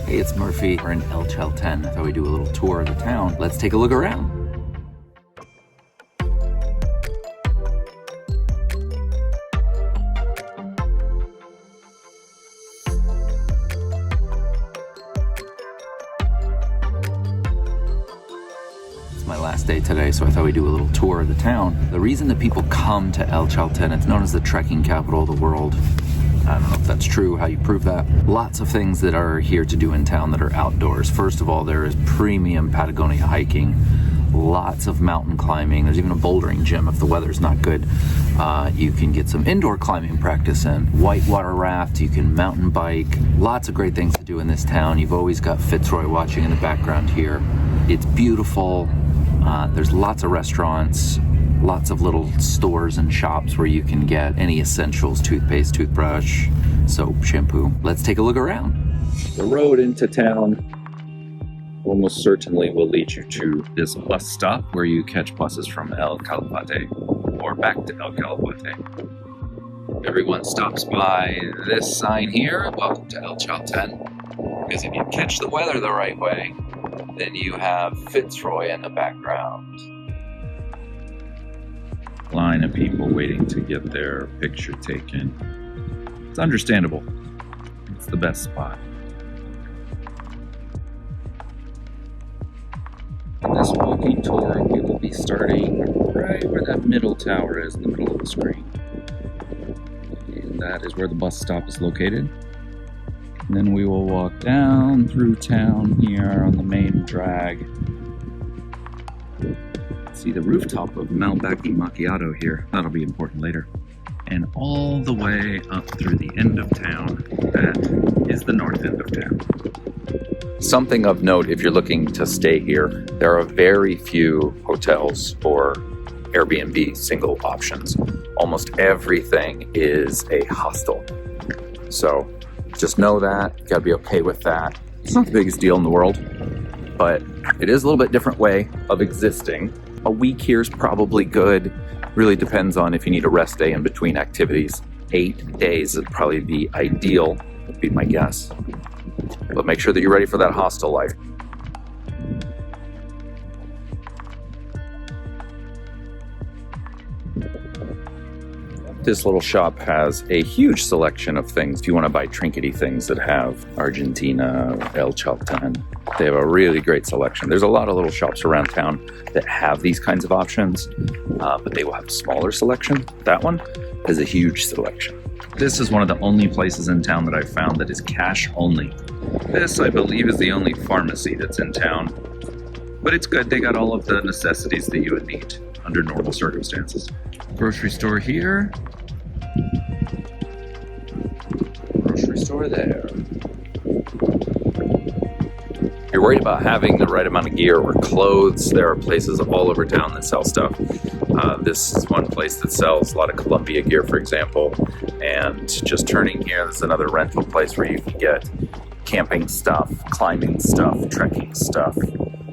Hey, it's Murphy. We're in El Chalten. I thought we'd do a little tour of the town. Let's take a look around. It's my last day today, so I thought we'd do a little tour of the town. The reason that people come to El Chalten, it's known as the trekking capital of the world. I don't know if that's true, how you prove that. Lots of things that are here to do in town that are outdoors. First of all, there is premium Patagonia hiking, lots of mountain climbing. There's even a bouldering gym if the weather's not good. You can get some indoor climbing practice in. Whitewater raft, you can mountain bike. Lots of great things to do in this town. You've always got Fitz watching in the background here. It's beautiful. There's lots of restaurants. Lots of little stores and shops where you can get any essentials, toothpaste, toothbrush, soap, shampoo. Let's take a look around. The road into town almost certainly will lead you to this bus stop where you catch buses from El Calafate or back to El Calafate. Everyone stops by this sign here, welcome to El Chalten, because if you catch the weather the right way, then you have Fitzroy in the background. Line of people waiting to get their picture taken. It's understandable. It's the best spot. In this walking tour, we will be starting right where that middle tower is in the middle of the screen. And that is where the bus stop is located. And then we will walk down through town here on the main drag. See the rooftop of Malbaki Macchiato here. That'll be important later. And all the way up through the end of town, that is the north end of town. Something of note if you're looking to stay here, there are very few hotels or Airbnb single options. Almost everything is a hostel. So just know that, you gotta be okay with that. It's not the biggest deal in the world, but it is a little bit different way of existing. A week here is probably good. Really depends on if you need a rest day in between activities. 8 days would probably be ideal, would be my guess. But make sure that you're ready for that hostel life. This little shop has a huge selection of things. If you want to buy trinkety things that have Argentina, El Chalten, they have a really great selection. There's a lot of little shops around town that have these kinds of options, but they will have a smaller selection. That one has a huge selection. This is one of the only places in town that I've found that is cash only. This, I believe, is the only pharmacy that's in town, but it's good. They got all of the necessities that you would need under normal circumstances. Grocery store here. Grocery store there. If you're worried about having the right amount of gear or clothes, there are places all over town that sell stuff. This is one place that sells a lot of Columbia gear, for example. And just turning here, there's another rental place where you can get camping stuff, climbing stuff, trekking stuff.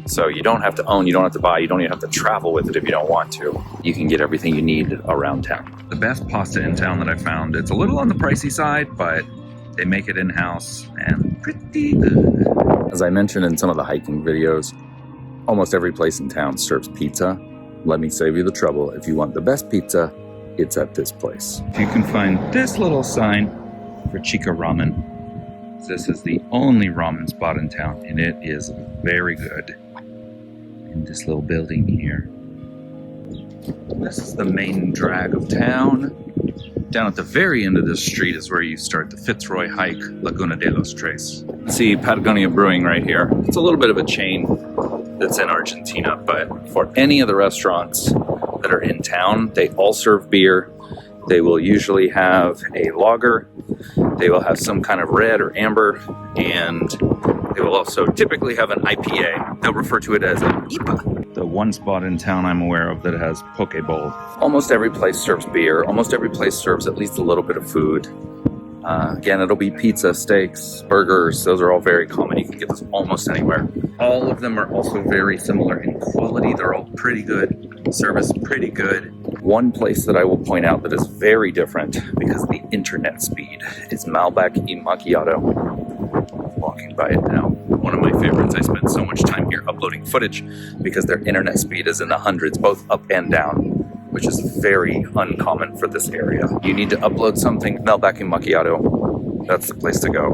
So you don't have to own, you don't have to buy, you don't even have to travel with it if you don't want to. You can get everything you need around town. The best pasta in town that I found, it's a little on the pricey side, but they make it in-house and pretty good. As I mentioned in some of the hiking videos, almost every place in town serves pizza. Let me save you the trouble. If you want the best pizza, it's at this place. You can find this little sign for Chica Ramen. This is the only ramen spot in town, and it is very good. In this little building here. This is the main drag of town. Down at the very end of this street is where you start the Fitzroy hike, Laguna de los Tres. See Patagonia Brewing right here. It's a little bit of a chain that's in Argentina, but for any of the restaurants that are in town, they all serve beer. They will usually have a lager. They will have some kind of red or amber, and they will also typically have an IPA. They'll refer to it as an IPA. The one spot in town I'm aware of that has poke bowl. Almost every place serves beer. Almost every place serves at least a little bit of food. Again, it'll be pizza, steaks, burgers. Those are all very common. You can get those almost anywhere. All of them are also very similar in quality. They're all pretty good. Service pretty good. One place that I will point out that is very different because of the internet speed is Malbec e Macchiato. Walking by it now. one of my favorites. I spend so much time here uploading footage because their internet speed is in the hundreds, both up and down, which is very uncommon for this area. You need to upload something, Melback and Macchiato. That's the place to go.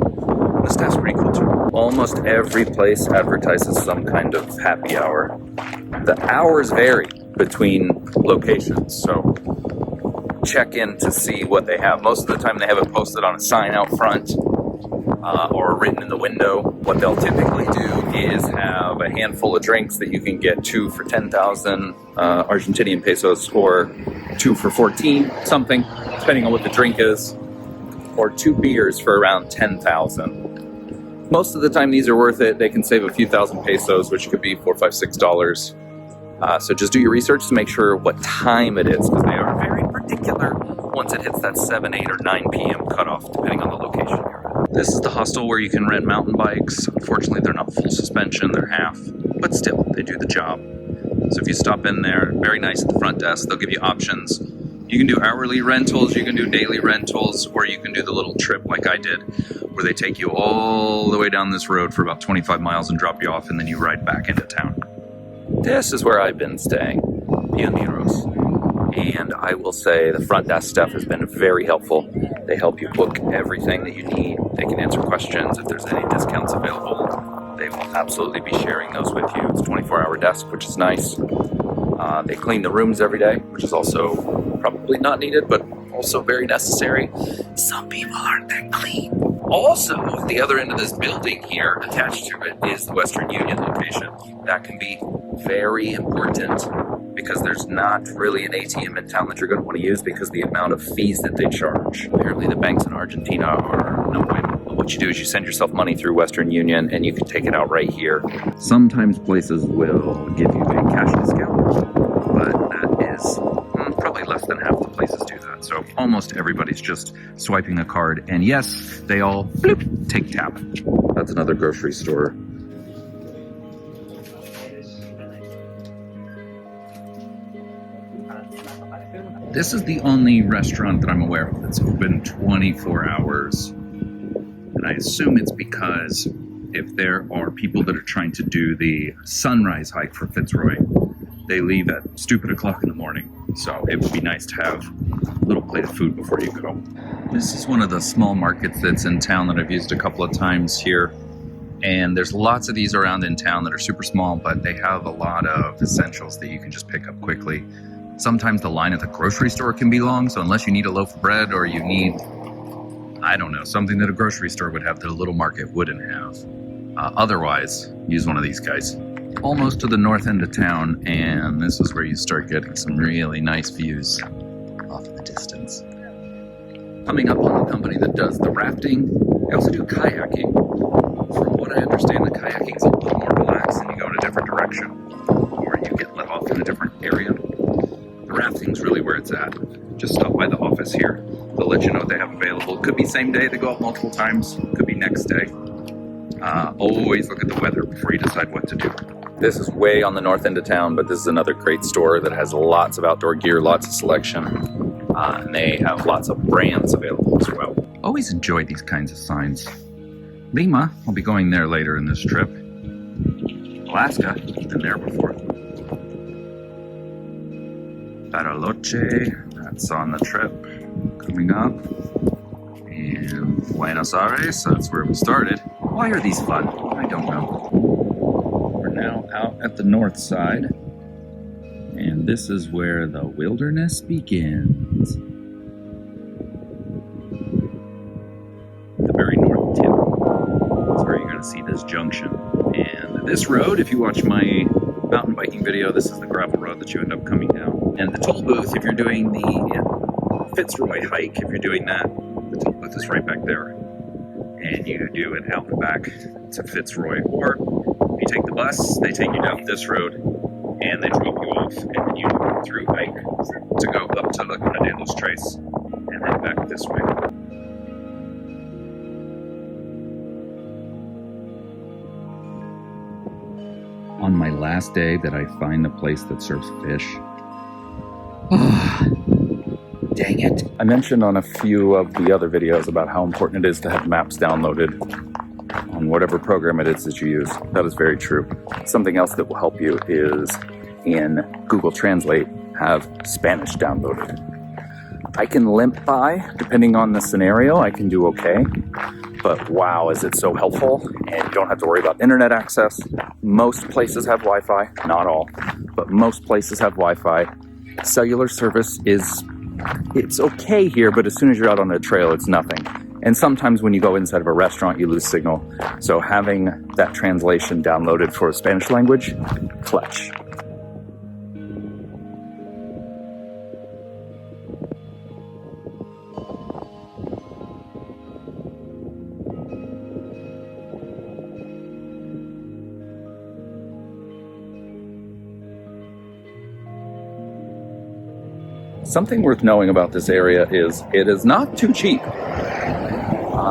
The staff's pretty cool too. Almost every place advertises some kind of happy hour. The hours vary between locations, so check in to see what they have. Most of the time they have it posted on a sign out front or written in the window. What they'll typically do is have a handful of drinks that you can get 2 for 10,000 Argentinian pesos or 2 for 14 something, depending on what the drink is, or 2 beers for around 10,000. Most of the time these are worth it. They can save a few thousand pesos, which could be $4, $5, $6. So just do your research to make sure what time it is, because they are very particular once it hits that 7, 8, or 9 p.m. cutoff, depending on the location you're at. This is the hostel where you can rent mountain bikes. Unfortunately, they're not full suspension, they're half, but still, they do the job. So if you stop in there, very nice at the front desk, they'll give you options. You can do hourly rentals, you can do daily rentals, or you can do the little trip like I did, where they take you all the way down this road for about 25 miles and drop you off, and then you ride back into town. This is where I've been staying, Pioneros. And I will say the front desk staff has been very helpful. They help you book everything that you need. They can answer questions if there's any discounts available. They will absolutely be sharing those with you. It's a 24-hour desk, which is nice. They clean the rooms every day, which is also probably not needed, but also very necessary. Some people aren't that clean. Also, at the other end of this building here, attached to it, is the Western Union location. That can be very important because there's not really an ATM in town that you're going to want to use because of the amount of fees that they charge. Apparently the banks in Argentina are no way. What you do is you send yourself money through Western Union and you can take it out right here. Sometimes places will give you a cash discount, but that is probably less than half the places do that. So almost everybody's just swiping a card, and yes, they all bloop, take tap. That's another grocery store. This is the only restaurant that I'm aware of that's open 24 hours. And I assume it's because if there are people that are trying to do the sunrise hike for Fitzroy, they leave at stupid o'clock in the morning. So it would be nice to have a little plate of food before you go. This is one of the small markets that's in town that I've used a couple of times here. And there's lots of these around in town that are super small, but they have a lot of essentials that you can just pick up quickly. Sometimes the line at the grocery store can be long, so unless you need a loaf of bread or you need, I don't know, something that a grocery store would have that a little market wouldn't have. Otherwise, use one of these guys. Almost to the north end of town, and this is where you start getting some really nice views off in the distance. Coming up on the company that does the rafting, they also do kayaking. From what I understand, the kayaking is a little more relaxed and you go in a different direction, or you get let off in a different area. The rafting's really where it's at. Just stop by the office here. They'll let you know what they have available. Could be same day, they go out multiple times. Could be next day. Always look at the weather before you decide what to do. This is way on the north end of town, but this is another great store that has lots of outdoor gear, lots of selection, and they have lots of brands available as well. Always enjoy these kinds of signs. Lima, I'll be going there later in this trip. Alaska, been there before. Bariloche, that's on the trip coming up. And Buenos Aires, that's where we started. Why are these fun? I don't know. We're now out at the north side, and this is where the wilderness begins. The very north tip. That's where you're going to see this junction. And this road, if you watch my mountain biking video, this is the gravel road that you end up coming down. And the toll booth, if you're doing the Fitzroy hike, if you're doing that, the toll booth is right back there. And you do it out and back to Fitzroy. Or if you take the bus, they take you down this road and they drop you off, and then you go through hike to go up to Laguna de los Tres and then back this way. On my last day that I find a place that serves fish. Dang it. I mentioned on a few of the other videos about how important it is to have maps downloaded on in whatever program it is that you use. That is very true. Something else that will help you is in Google Translate, have Spanish downloaded. I can limp by, depending on the scenario, I can do okay. But wow, is it so helpful, and you don't have to worry about internet access. Most places have Wi-Fi, not all, but most places have Wi-Fi. Cellular service it's okay here, but as soon as you're out on a trail, it's nothing. And sometimes when you go inside of a restaurant, you lose signal. So having that translation downloaded for Spanish language, clutch. Something worth knowing about this area is it is not too cheap.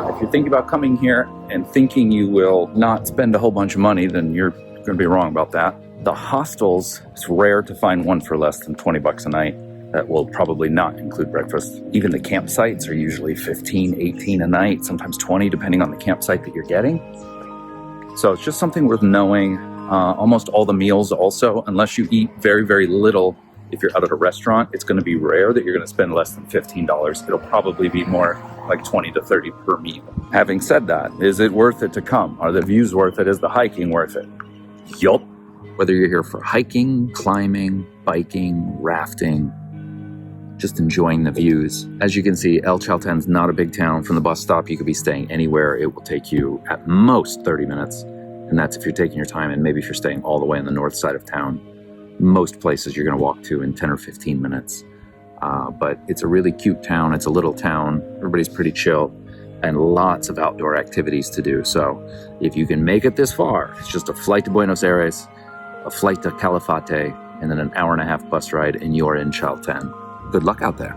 If you're thinking about coming here and thinking you will not spend a whole bunch of money, then you're going to be wrong about that. The hostels, it's rare to find one for less than 20 bucks a night. That will probably not include breakfast. Even the campsites are usually 15, 18 a night, sometimes 20, depending on the campsite that you're getting. So it's just something worth knowing. Almost all the meals also, unless you eat very, very little. If you're out at a restaurant, it's going to be rare that you're going to spend less than $15. It'll probably be more like 20 to 30 per meal. Having said that, is it worth it to come? Are the views worth it? Is the hiking worth it? Yup. Whether you're here for hiking, climbing, biking, rafting, just enjoying the views. As you can see, El Chalten's not a big town. From the bus stop, you could be staying anywhere. It will take you at most 30 minutes. And that's if you're taking your time, and maybe if you're staying all the way on the north side of town. Most places you're going to walk to in 10 or 15 minutes. But it's a really cute town. It's a little town. Everybody's pretty chill and lots of outdoor activities to do. So if you can make it this far, it's just a flight to Buenos Aires, a flight to Calafate, and then an hour and a half bus ride, and you're in Chalten. Good luck out there.